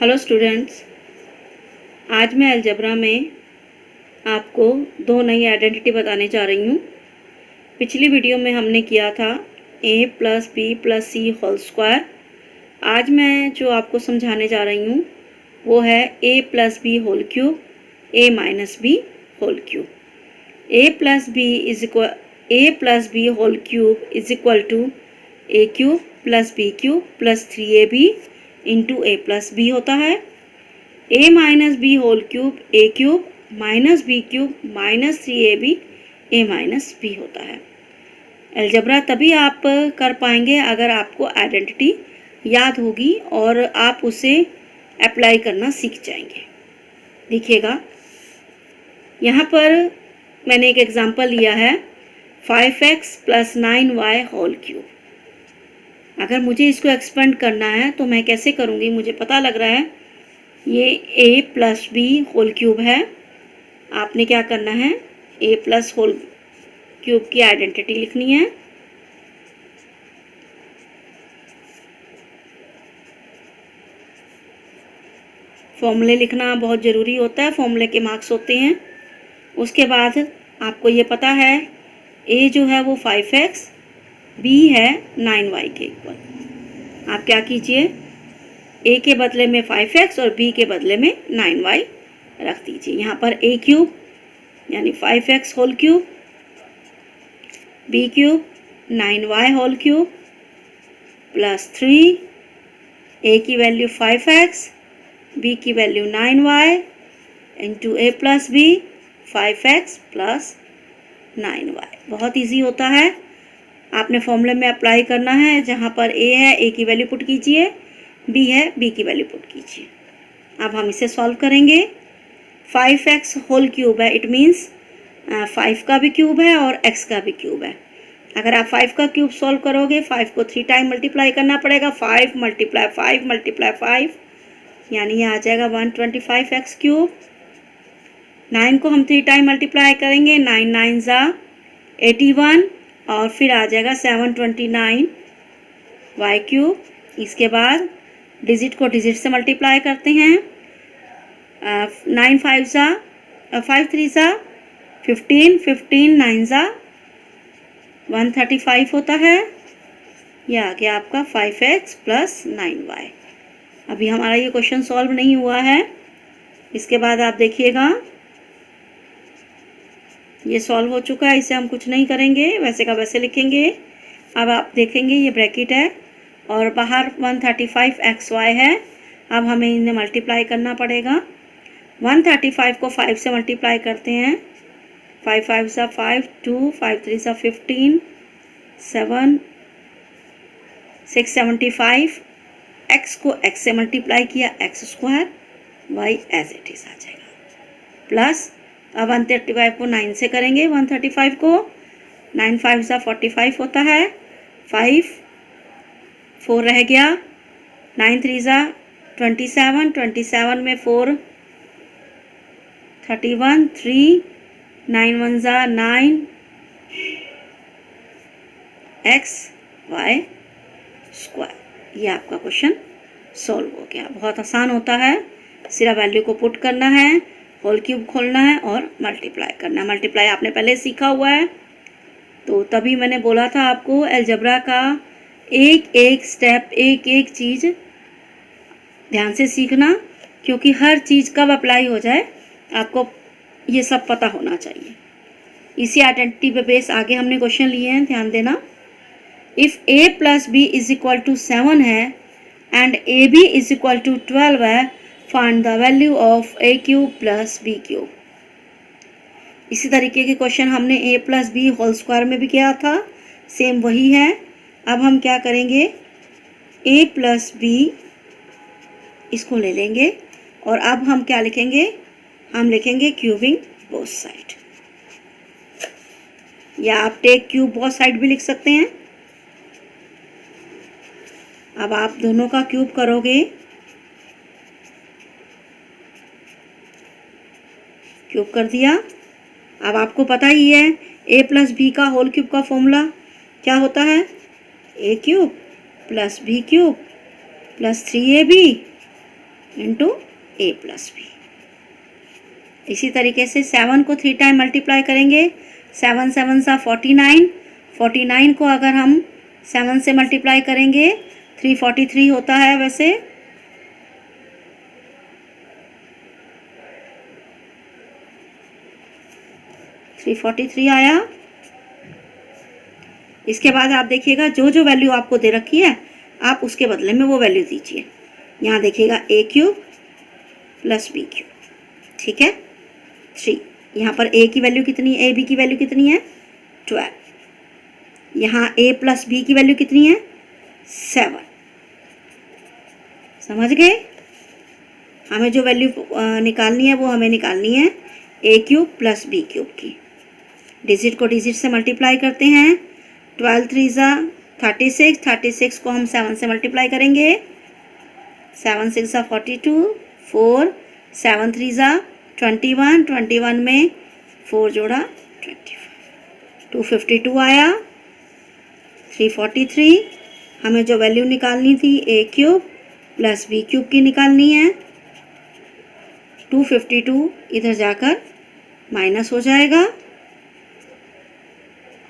Hello students, आज मैं algebra में आपको दो नई आइडेंटिटी बताने जा रही हूँ। पिछली वीडियो में हमने किया था a plus B plus C whole square. आज मैं जो आपको समझाने जा रही हूँ वो है a plus B whole cube a minus B whole cube. a plus B whole cube is equal to a cube plus B cube plus 3ab into a plus B होता है। a minus B whole cube a cube minus B cube minus 3ab a minus B होता है। Algebra तभी आप कर पाएंगे अगर आपको आइडेंटिटी याद होगी और आप उसे अप्लाई करना सीख जाएंगे। देखिएगा, यहाँ पर मैंने एक एग्जांपल लिया है 5x plus 9y whole cube. अगर मुझे इसको एक्सपेंड करना है तो मैं कैसे करूँगी? मुझे पता लग रहा है ये a plus B whole cube है। आपने क्या करना है, a प्लस होल क्यूब की आइडेंटिटी लिखनी है। फॉर्मूले लिखना बहुत ज़रूरी होता है, फॉर्मूले के मार्क्स होते हैं। उसके बाद आपको ये पता है a जो है वो 5x, b है 9y के इक्वल। आप क्या कीजिए, a के बदले में 5x और b के बदले में 9y रख दीजिए। यहाँ पर a क्यूब यानी 5x whole cube, b cube 9y whole cube plus 3, a की वैल्यू 5x, b की value 9y into a plus B 5x plus 9y। बहुत इजी होता है, आपने फॉर्मूले में अप्लाई करना है। जहाँ पर a है a की वैल्यू पुट कीजिए, b है b की वैल्यू पुट कीजिए। अब हम इसे सॉल्व करेंगे। 5x होल क्यूब है, इट मीन्स 5 का भी क्यूब है और x का भी क्यूब है। अगर आप 5 का क्यूब सॉल्व करोगे, 5 को 3 टाइम मल्टीप्लाई करना पड़ेगा। 5 मल्टीप्लाई 5 मल्टीप्लाई 5 यानी ये आ जाएगा 125x क्यूब। 9 को हम 3 टाइम मल्टीप्लाई करेंगे, 9 9 ज़ा 81 और फिर आ जाएगा 729 y क्यूब। इसके बाद डिजिट को डिजिट से मल्टीप्लाई करते हैं। 9 5 ज़ा 5 3 ज़ा 15, 15 9 ज़ा 135 होता है। यह आ गया आपका 5x प्लस 9y। अभी हमारा ये क्वेश्चन सॉल्व नहीं हुआ है। इसके बाद आप देखिएगा ये सॉल्व हो चुका है, इसे हम कुछ नहीं करेंगे, वैसे का वैसे लिखेंगे। अब आप देखेंगे ये ब्रैकेट है और बाहर 135xy है। अब हमें इन्हें मल्टीप्लाई करना पड़ेगा। 135 को 5 से मल्टीप्लाई करते हैं। 5 5 सा 5, 2 5 3 सा 15, 7 675। x को x से मल्टीप्लाई किया, x square, y as it is आ जाएगा प्लस। अब 135 को 9 से करेंगे, 135 को 9 5 सा 45 होता है। 5 4 रह गया, 9 3 ज़ा 27, 27 में 4 31, 3 9 1 ज़ा 9 x y स्क्वायर। ये आपका क्वेश्चन सॉल्व हो गया। बहुत आसान होता है, सिर्फ वैल्यू को पुट करना है, होल क्यूब खोलना है और मल्टीप्लाई करना है। मल्टीप्लाई आपने पहले सीखा हुआ है, तो तभी मैंने बोला था आपको अलजेब्रा का एक एक स्टेप, एक एक चीज़ ध्यान से सीखना, क्योंकि हर चीज़ कब अप्लाई हो जाए आपको ये सब पता होना चाहिए। इसी आइडेंटिटी पे बेस आगे हमने क्वेश्चन लिए हैं, ध्यान देना। If a plus B is equal to 7 है and A B is equal to 12 है, find the value of a cube plus B cube. इसी तरीके के क्वेश्चन हमने a plus B whole square में भी किया था, सेम वही है। अब हम क्या करेंगे, a प्लस बी इसको ले लेंगे और अब हम क्या लिखेंगे, हम लिखेंगे क्यूबिंग बोथ साइड, या आप टेक क्यूब बोथ साइड भी लिख सकते हैं। अब आप दोनों का क्यूब करोगे, क्यूब कर दिया। अब आपको पता ही है a प्लस बी का होल क्यूब का फॉर्मूला क्या होता है, a cube plus B cube plus 3ab into A plus B. इसी तरीके से 7 को 3 टाइम मल्टीप्लाई करेंगे, 7 7 सा 49, 49 को अगर हम 7 से मल्टीप्लाई करेंगे 343 होता है। वैसे 343 आया। इसके बाद आप देखिएगा जो जो वैल्यू आपको दे रखी है आप उसके बदले में वो वैल्यू दीजिए। यहाँ देखिएगा ए क्यूब प्लस बी क्यूब, ठीक है 3। यहाँ पर ए की वैल्यू कितनी है, ए बी की वैल्यू कितनी है 12। यहाँ ए प्लस बी की वैल्यू कितनी है 7। समझ गए। हमें जो वैल्यू निकालनी है वो हमें निकालनी है A cube plus B cube की। डिजिट को डिजिट से मल्टीप्लाई करते हैं। 12 3 ज़ा 36, 36 को हम 7 से मल्टीप्लाई करेंगे। 7 6 ज़ा 42, 4 7 3 ज़ा 21, 21 में 4 जोड़ा 25, 252 आया। 343 हमें जो वैल्यू निकालनी थी ए क्यूब प्लस बी क्यूब की निकालनी है। 252 इधर जाकर माइनस हो जाएगा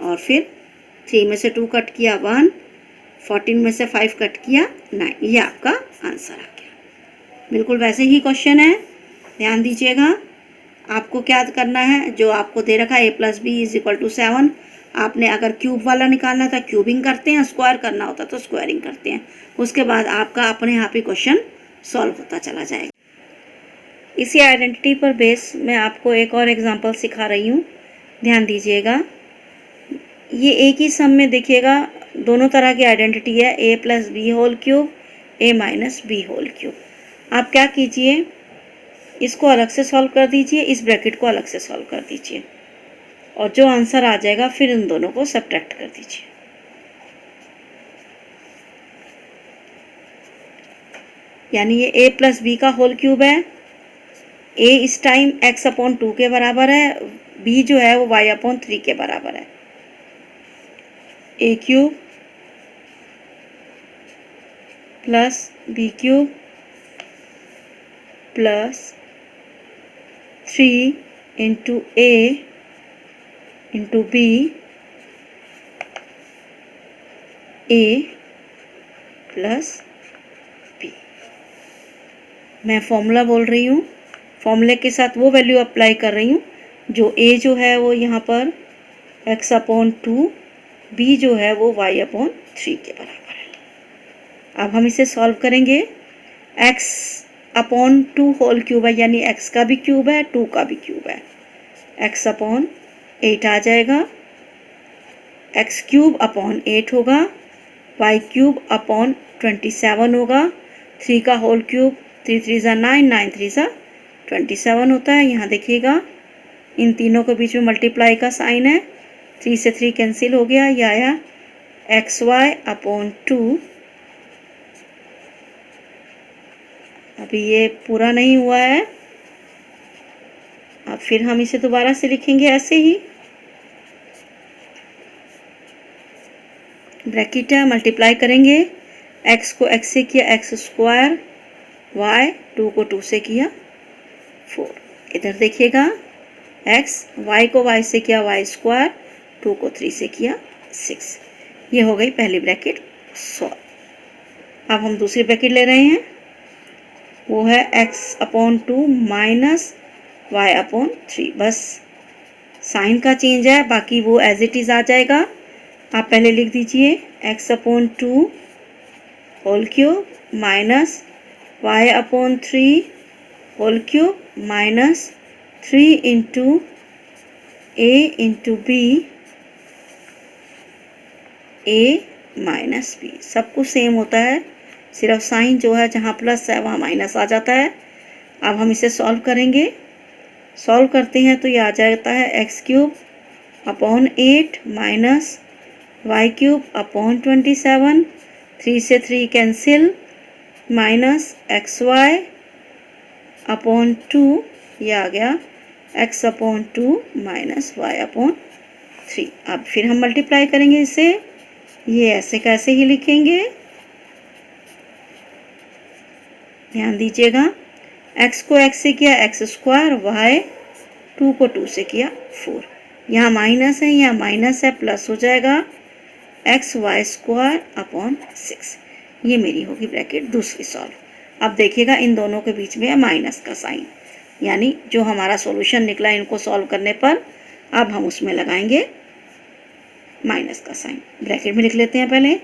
और फिर 3 में से 2 कट किया 1, 14 में से 5 कट किया 9। ये आपका आंसर आ गया। बिल्कुल वैसे ही क्वेश्चन है, ध्यान दीजिएगा। आपको क्या करना है, जो आपको दे रखा है A plus B is equal to 7, आपने अगर क्यूब वाला निकालना था क्यूबिंग करते हैं, स्क्वायर करना होता तो स्क्वायरिंग करते हैं। उसके बाद आपका अपने आप ही क्वेश्चन सॉल्व होता चला जाएगा। इसी आइडेंटिटी पर बेस मैं आपको एक और एग्जांपल सिखा रही हूँ, ध्यान दीजिएगा। ये एक ही सम में देखिएगा दोनों तरह की आइडेंटिटी है, A plus B whole cube, A minus B whole cube. आप क्या कीजिए, इसको अलग से सॉल्व कर दीजिए, इस ब्रैकेट को अलग से सॉल्व कर दीजिए और जो आंसर आ जाएगा फिर इन दोनों को सब्ट्रैक्ट कर दीजिए। यानी ये ए प्लस बी का होल क्यूब है। ए इस टाइम एक्स अपॉन 2 के बराबर है, बी जो है वो वाई अपॉन 3 के बराबर है। A cube plus B cube plus 3 into A into B, A plus B. मैं फॉर्मूला बोल रही हूँ, फॉर्मूले के साथ वो वैल्यू अप्लाई कर रही हूँ जो ए जो है वो यहाँ पर एक्स अपॉन 2, बी जो है वो वाई अपॉन 3 के बराबर है। अब हम इसे सॉल्व करेंगे। एक्स अपॉन 2 होल क्यूब है, यानी एक्स का भी क्यूब है 2 का भी क्यूब है। एक्स अपॉन 8 आ जाएगा, एक्स क्यूब अपॉन 8 होगा, वाई क्यूब अपॉन 27 होगा। 3 का होल क्यूब 3 3 ज़ा 9, 9 3 ज़ा 27 होता है। यहाँ देखिएगा इन तीनों के बीच में मल्टीप्लाई का साइन है, 3 से 3 कैंसिल हो गया, ये आया एक्स वाई अपॉन 2। अभी ये पूरा नहीं हुआ है, अब फिर हम इसे दोबारा से लिखेंगे ऐसे ही। ब्रैकेट है, मल्टीप्लाई करेंगे, एक्स को एक्स से किया एक्स स्क्वायर, वाई 2 को 2 से किया 4। इधर देखिएगा एक्स, वाई को वाई से किया वाई स्क्वायर, 2 को 3 से किया 6। ये हो गई पहली ब्रैकेट सॉल्व। अब हम दूसरी ब्रैकेट ले रहे हैं, वो है X upon 2 minus Y upon 3। बस साइन का चेंज है, बाकी वो एज इट इज़ आ जाएगा। आप पहले लिख दीजिए X upon 2 whole cube minus Y upon 3 whole cube minus 3 into A into B, A minus B. सब कुछ सेम होता है, सिर्फ साइन जो है जहाँ प्लस है वहाँ माइनस आ जाता है। अब हम इसे सॉल्व करेंगे। सॉल्व करते हैं तो ये आ जाता है X cube upon 8 minus Y cube upon 27, 3 से 3 cancel, minus X Y upon 2, ये आ गया X upon 2 minus Y upon 3। अब फिर हम मल्टीप्लाई करेंगे इसे, ये ऐसे कैसे ही लिखेंगे, ध्यान दीजिएगा, x को x से किया x स्क्वायर, y 2 को 2 से किया 4। यहाँ माइनस है, यहाँ माइनस है, प्लस हो जाएगा एक्स वाई स्क्वायर अपॉन 6। ये मेरी होगी ब्रैकेट दूसरी सॉल्व। अब देखिएगा इन दोनों के बीच में है माइनस का साइन, यानी जो हमारा सॉल्यूशन निकला इनको सॉल्व करने पर अब हम उसमें लगाएंगे माइनस का साइन। ब्रैकेट में लिख लेते हैं पहले,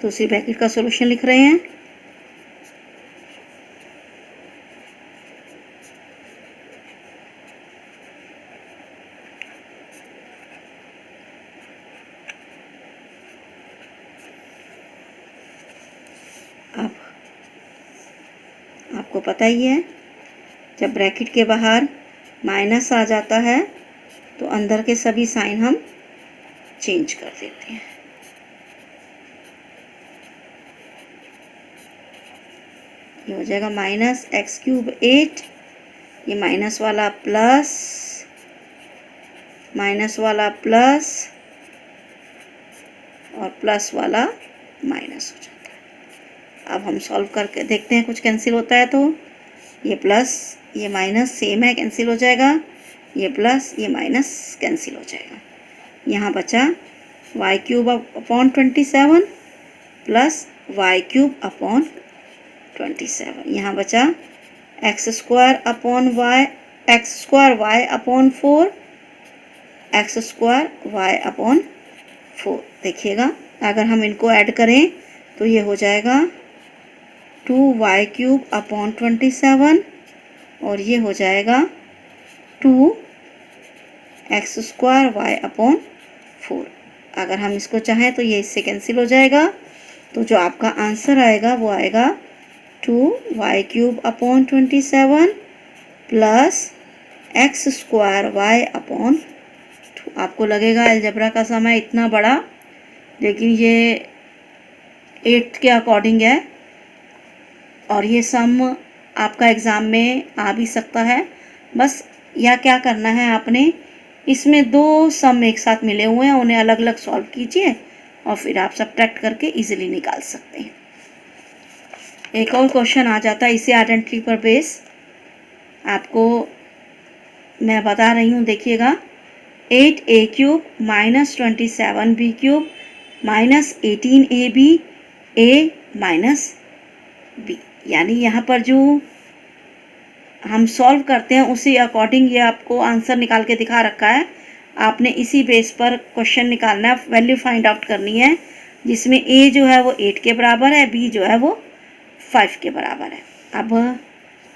दूसरी ब्रैकेट का सॉल्यूशन लिख रहे हैं। अब आपको पता ही है, जब ब्रैकेट के बाहर माइनस आ जाता है तो अंदर के सभी साइन हम चेंज कर देते हैं। ये हो जाएगा माइनस एक्स क्यूब 8, ये माइनस वाला प्लस, माइनस वाला प्लस और प्लस वाला माइनस हो जाता है। अब हम सॉल्व करके देखते हैं कुछ कैंसिल होता है तो ये प्लस ये माइनस सेम है, कैंसिल हो जाएगा, ये प्लस ये माइनस कैंसिल हो जाएगा। यहाँ बचा Y cube upon 27 plus Y cube upon 27। यहाँ बचा X square upon Y, X square Y upon 4, X square Y upon 4। देखिएगा अगर हम इनको ऐड करें तो ये हो जाएगा 2y क्यूब अपॉन 27 और ये हो जाएगा 2x स्क्वायर वाई अपॉन 4। अगर हम इसको चाहें तो ये इससे कैंसिल हो जाएगा, तो जो आपका आंसर आएगा वो आएगा 2y cube upon 27 plus X square Y upon 2। आपको लगेगा अलजेब्रा का समय इतना बड़ा, लेकिन ये 8 के अकॉर्डिंग है और ये सम आपका एग्ज़ाम में आ भी सकता है। बस या क्या करना है आपने, इसमें दो सम एक साथ मिले हुए हैं, उन्हें अलग अलग सॉल्व कीजिए और फिर आप सब्ट्रैक्ट करके इजीली निकाल सकते हैं। एक और क्वेश्चन आ जाता है इसी आइडेंटिटी पर बेस, आपको मैं बता रही हूँ, देखिएगा 8a cube minus 27b cube minus 18ab a minus b। यानी यहाँ पर जो हम सॉल्व करते हैं उसी अकॉर्डिंग ये आपको आंसर निकाल के दिखा रखा है। आपने इसी बेस पर क्वेश्चन निकालना है, वैल्यू फाइंड आउट करनी है, जिसमें a जो है वो 8 के बराबर है, b जो है वो 5 के बराबर है। अब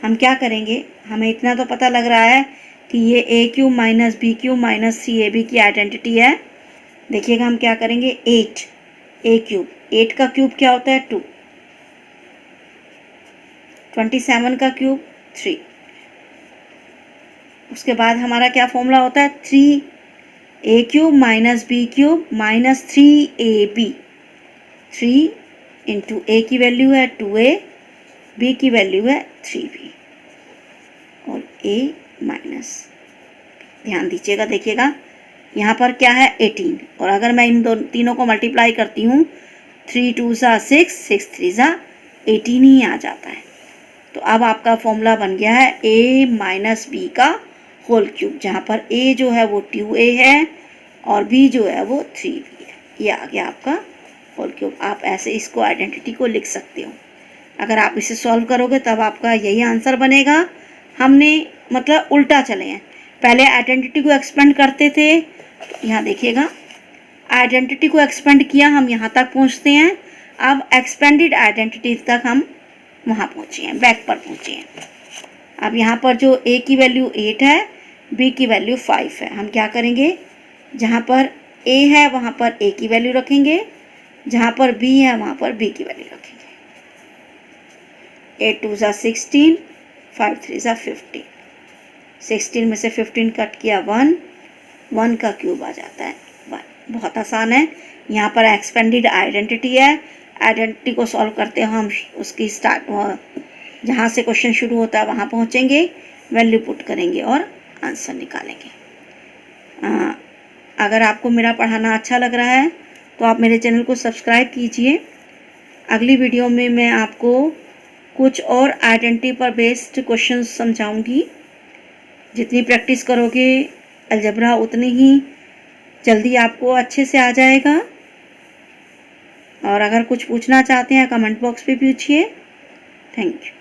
हम क्या करेंगे, हमें इतना तो पता लग रहा है कि ये a cube minus B cube minus 3ab की आइडेंटिटी है। देखिएगा हम क्या करेंगे, 8 a क्यूब, 8 का क्यूब क्या होता है 2, 27 का क्यूब 3, उसके बाद हमारा क्या फॉर्मूला होता है 3a cube minus B cube minus 3ab। 3 into a की वैल्यू है 2a, b की वैल्यू है 3b और a माइनस। ध्यान दीजिएगा, देखिएगा यहाँ पर क्या है 18, और अगर मैं इन तीनों को मल्टीप्लाई करती हूँ 3 2 सा 6, 6 3 सा 18 ही आ जाता है। तो अब आपका फॉर्मूला बन गया है a माइनस बी का होल क्यूब, जहाँ पर a जो है वो 2a है और b जो है वो 3b है। ये आ गया आपका होल क्यूब। आप ऐसे इसको आइडेंटिटी को लिख सकते हो। अगर आप इसे सॉल्व करोगे तब आपका यही आंसर बनेगा। हमने मतलब उल्टा चले हैं, पहले आइडेंटिटी को एक्सपेंड करते थे, यहाँ देखिएगा आइडेंटिटी को एक्सपेंड किया, हम यहाँ तक पहुँचते हैं। अब एक्सपेंडेड आइडेंटिटी तक हम वहाँ पहुँचे हैं, बैक पर पहुँचे हैं। अब यहाँ पर जो a की वैल्यू 8 है, b की वैल्यू 5 है, हम क्या करेंगे, जहाँ पर a है वहाँ पर a की वैल्यू रखेंगे, जहाँ पर b है वहाँ पर b की वैल्यू रखेंगे। 8 2 सा 16, 5 3 सा 15, 16 में से 15 कट किया 1, 1 का क्यूब आ जाता है 1। बहुत आसान है। यहाँ पर एक्सपेंडेड आइडेंटिटी है, आइडेंटिटी को सॉल्व करते हैं हम, उसकी जहाँ से क्वेश्चन शुरू होता है वहाँ पहुँचेंगे, वैल्यू पुट करेंगे और आंसर निकालेंगे। अगर आपको मेरा पढ़ाना अच्छा लग रहा है तो आप मेरे चैनल को सब्सक्राइब कीजिए। अगली वीडियो में मैं आपको कुछ और आइडेंटिटी पर बेस्ड क्वेश्चंस समझाऊंगी। जितनी प्रैक्टिस करोगे अलजेब्रा उतनी ही जल्दी आपको अच्छे से आ जाएगा। और अगर कुछ पूछना चाहते हैं कमेंट बॉक्स पे पूछिए। Thank you.